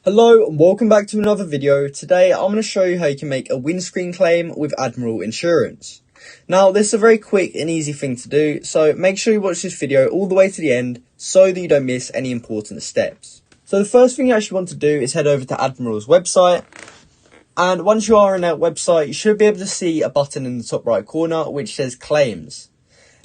Hello and welcome back to another video. Today I'm going to show you how you can make a windscreen claim with Admiral Insurance. Now this is a very quick and easy thing to do, so make sure you watch this video all the way to the end so that you don't miss any important steps. So the first thing you actually want to do is head over to Admiral's website, and once you are on their website you should be able to see a button in the top right corner which says claims.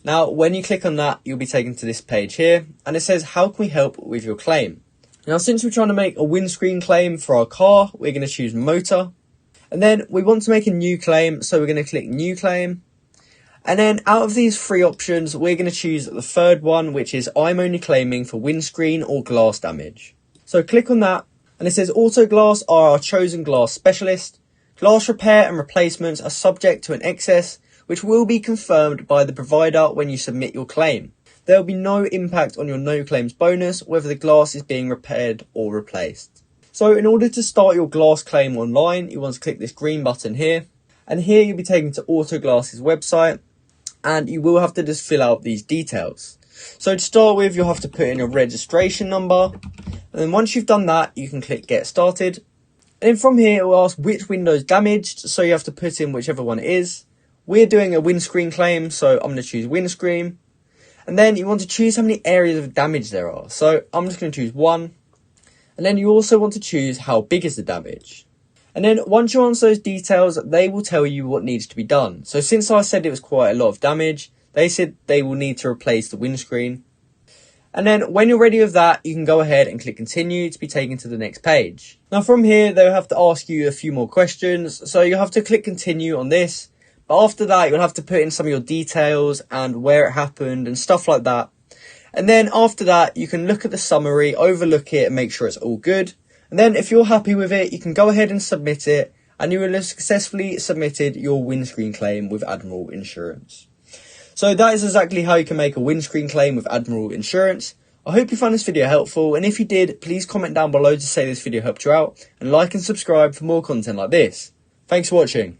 Now when you click on that you'll be taken to this page here and it says how can we help with your claim. Now since we're trying to make a windscreen claim for our car, we're going to choose motor. And then we want to make a new claim, so we're going to click new claim. And then out of these three options, we're going to choose the third one, which is I'm only claiming for windscreen or glass damage. So click on that and it says auto glass are our chosen glass specialist. Glass repair and replacements are subject to an excess, which will be confirmed by the provider when you submit your claim. There will be no impact on your no claims bonus whether the glass is being repaired or replaced. So in order to start your glass claim online, you want to click this green button here. And here you'll be taken to Autoglass's website and you will have to just fill out these details. So to start with, you'll have to put in your registration number. And then once you've done that, you can click get started. And then from here, it will ask which window is damaged. So you have to put in whichever one it is. We're doing a windscreen claim, so I'm going to choose windscreen. And then you want to choose how many areas of damage there are. So I'm just going to choose one. And then you also want to choose how big is the damage. And then once you answer those details, they will tell you what needs to be done. So since I said it was quite a lot of damage, they said they will need to replace the windscreen. And then when you're ready with that, you can go ahead and click continue to be taken to the next page. Now from here, they'll have to ask you a few more questions. So you'll have to click continue on this. But after that, you'll have to put in some of your details and where it happened and stuff like that. And then after that, you can look at the summary, overlook it and make sure it's all good. And then if you're happy with it, you can go ahead and submit it. And you will have successfully submitted your windscreen claim with Admiral Insurance. So that is exactly how you can make a windscreen claim with Admiral Insurance. I hope you found this video helpful. And if you did, please comment down below to say this video helped you out. And like and subscribe for more content like this. Thanks for watching.